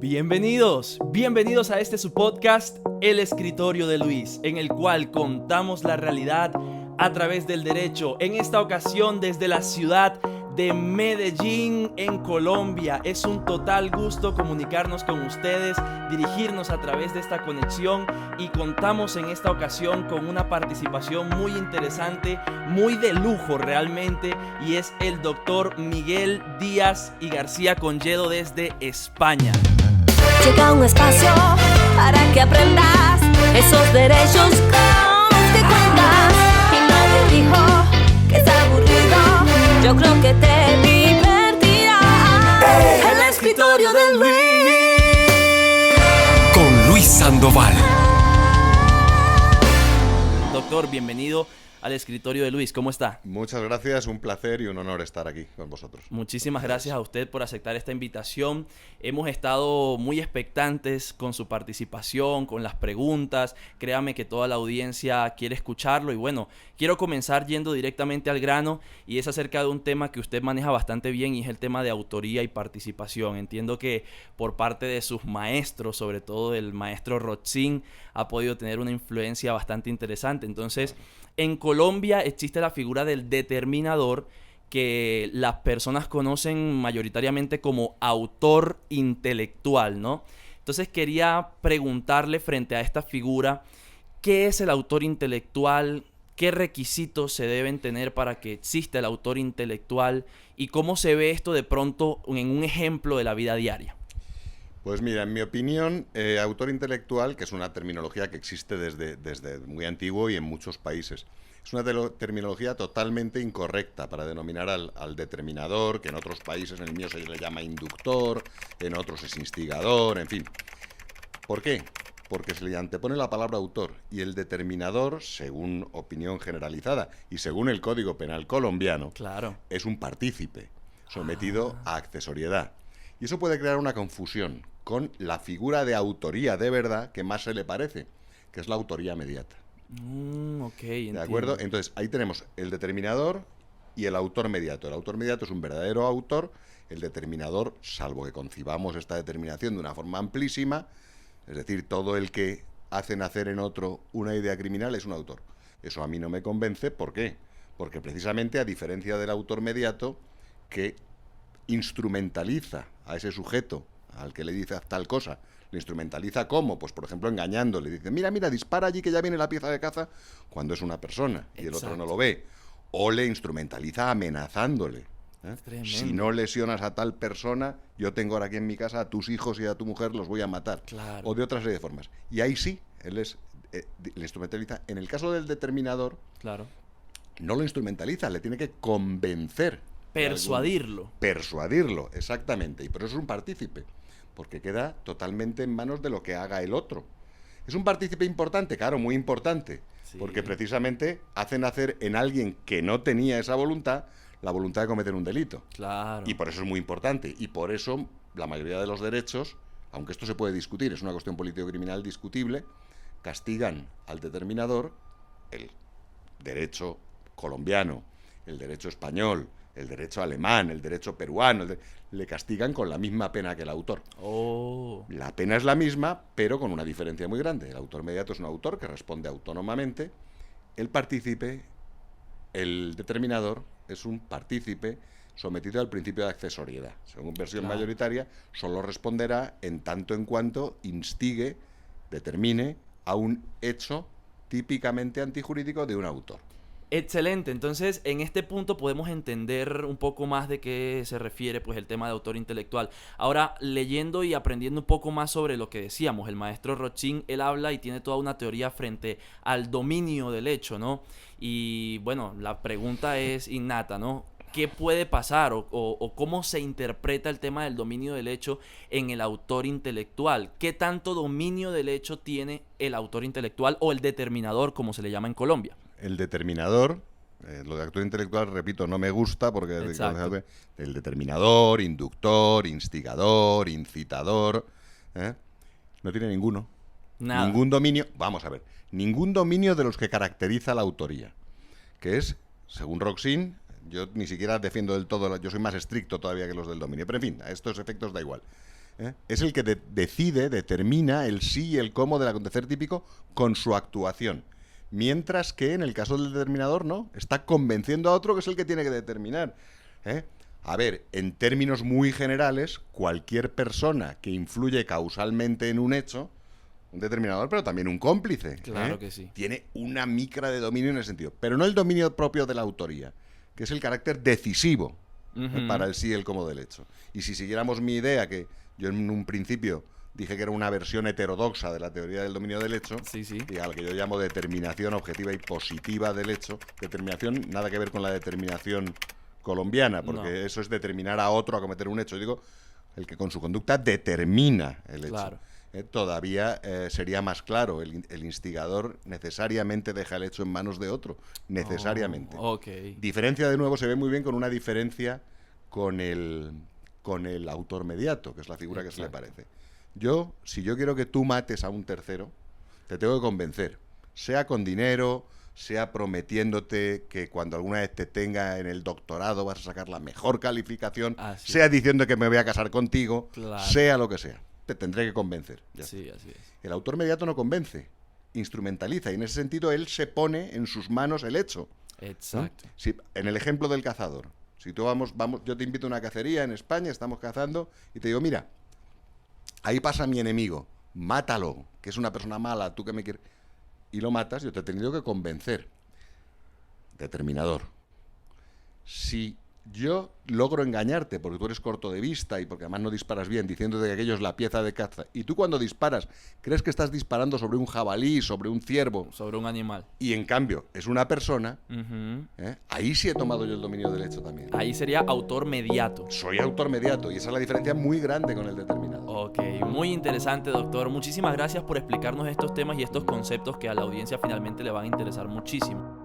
Bienvenidos a este su podcast, El Escritorio de Luis, en el cual contamos la realidad a través del derecho. En esta ocasión desde la ciudad de Medellín, en Colombia. Es un total gusto comunicarnos con ustedes, dirigirnos a través de esta conexión y contamos en esta ocasión con una participación muy interesante, muy de lujo realmente, y es el doctor Miguel Díaz y García Conyedo desde España. Llega un espacio para que aprendas esos derechos con los que cuentas. Y nadie dijo que es aburrido, yo creo que te divertirá. El escritorio de Luis. Con Luis Sandoval. Doctor, bienvenido al Escritorio de Luis. ¿Cómo está? Muchas gracias, un placer y un honor estar aquí con vosotros. Muchísimas gracias a usted por aceptar esta invitación. Hemos estado muy expectantes con su participación, con las preguntas. Créame que toda la audiencia quiere escucharlo y bueno, quiero comenzar yendo directamente al grano y es acerca de un tema que usted maneja bastante bien y es el tema de autoría y participación. Entiendo que por parte de sus maestros, sobre todo el maestro Rotzin, ha podido tener una influencia bastante interesante. Entonces, en Colombia existe la figura del determinador que las personas conocen mayoritariamente como autor intelectual, ¿no? Entonces quería preguntarle frente a esta figura, ¿qué es el autor intelectual? ¿Qué requisitos se deben tener para que exista el autor intelectual? ¿Y cómo se ve esto de pronto en un ejemplo de la vida diaria? Pues mira, en mi opinión, autor intelectual, que es una terminología que existe desde muy antiguo y en muchos países, es una terminología totalmente incorrecta para denominar al determinador, que en otros países, en el mío se le llama inductor, en otros es instigador, en fin. ¿Por qué? Porque se le antepone la palabra autor y el determinador, según opinión generalizada y según el Código Penal colombiano, Claro. es un partícipe sometido a accesoriedad. Y eso puede crear una confusión con la figura de autoría de verdad que más se le parece, que es la autoría mediata. Ok, entiendo. ¿De acuerdo? Entonces, ahí tenemos el determinador y el autor mediato. El autor mediato es un verdadero autor, el determinador, salvo que concibamos esta determinación de una forma amplísima, es decir, todo el que hace nacer en otro una idea criminal es un autor. Eso a mí no me convence, ¿por qué? Porque precisamente, a diferencia del autor mediato, que instrumentaliza a ese sujeto al que le dice tal cosa, le instrumentaliza ¿cómo? Pues por ejemplo engañándole, dice mira, dispara allí que ya viene la pieza de caza, cuando es una persona y el otro no lo ve, o le instrumentaliza amenazándole, si no lesionas a tal persona, yo tengo ahora aquí en mi casa a tus hijos y a tu mujer, los voy a matar, Claro. o de otra serie de formas, y ahí sí, él le instrumentaliza. En el caso del determinador, Claro. no lo instrumentaliza, le tiene que convencer. Persuadirlo, exactamente. Y por eso es un partícipe, porque queda totalmente en manos de lo que haga el otro. ¿Es un partícipe importante? Claro, muy importante, Sí. porque precisamente hace nacer en alguien que no tenía esa voluntad, la voluntad de cometer un delito. Claro. Y por eso es muy importante. Y por eso la mayoría de los derechos, aunque esto se puede discutir, es una cuestión político-criminal discutible, castigan al determinador, el derecho colombiano, el derecho español, el derecho alemán, el derecho peruano, le castigan con la misma pena que el autor. La pena es la misma, pero con una diferencia muy grande. El autor mediato es un autor que responde autónomamente. El partícipe, el determinador, es un partícipe sometido al principio de accesoriedad. Según versión mayoritaria, solo responderá en tanto en cuanto instigue, determine a un hecho típicamente antijurídico de un autor. Excelente, entonces en este punto podemos entender un poco más de qué se refiere pues el tema de autor intelectual. Ahora, leyendo y aprendiendo un poco más sobre lo que decíamos, el maestro Rotzin, él habla y tiene toda una teoría frente al dominio del hecho, ¿no? Y bueno, la pregunta es innata, ¿no? ¿Qué puede pasar o cómo se interpreta el tema del dominio del hecho en el autor intelectual? ¿Qué tanto dominio del hecho tiene el autor intelectual o el determinador, como se le llama en Colombia? El determinador, lo de autor intelectual, repito, no me gusta porque el determinador, inductor, instigador, incitador, no tiene ninguno. Nada. Ningún dominio, vamos a ver, ningún dominio de los que caracteriza la autoría, que es, según Rotzin, yo ni siquiera defiendo del todo, yo soy más estricto todavía que los del dominio, pero en fin, a estos efectos da igual. Es el que decide, determina el sí y el cómo del acontecer típico con su actuación. Mientras que en el caso del determinador no, está convenciendo a otro que es el que tiene que determinar. A ver, en términos muy generales, cualquier persona que influye causalmente en un hecho, un determinador, pero también un cómplice. Claro que sí. Tiene una micra de dominio en ese sentido, pero no el dominio propio de la autoría, que es el carácter decisivo para el sí y el cómo del hecho. Y si siguiéramos mi idea, que yo en un principio dije que era una versión heterodoxa de la teoría del dominio del hecho, Sí, sí. y a la que yo llamo determinación objetiva y positiva del hecho. Determinación, nada que ver con la determinación colombiana, porque No. eso es determinar a otro a cometer un hecho. Yo digo, el que con su conducta determina el hecho. Claro. Todavía sería más claro, el instigador necesariamente deja el hecho en manos de otro, necesariamente. Ok. Diferencia, de nuevo, se ve muy bien con una diferencia con el autor mediato, que es la figura que se le parece. Si yo quiero que tú mates a un tercero, te tengo que convencer, sea con dinero, sea prometiéndote que cuando alguna vez te tenga en el doctorado vas a sacar la mejor calificación, Así sea diciendo que me voy a casar contigo, Claro. sea lo que sea. Te tendré que convencer. Ya Sí, así es. el autor mediato no convence, instrumentaliza, y en ese sentido él se pone en sus manos el hecho. Exacto. Si, en el ejemplo del cazador, si tú vamos, yo te invito a una cacería en España, estamos cazando, y te digo, mira, ahí pasa mi enemigo, mátalo, que es una persona mala, tú que me quieres, y lo matas, yo te he tenido que convencer. Determinador. Si yo logro engañarte porque tú eres corto de vista y porque además no disparas bien, diciéndote que aquello es la pieza de caza, y tú cuando disparas crees que estás disparando sobre un jabalí, sobre un ciervo, Sobre un animal. y en cambio es una persona, Ujú. ahí sí he tomado yo el dominio del hecho también. Ahí sería autor mediato. Soy autor mediato, y esa es la diferencia muy grande con el determinado. Ok, muy interesante, doctor. Muchísimas gracias por explicarnos estos temas y estos conceptos que a la audiencia finalmente le van a interesar muchísimo.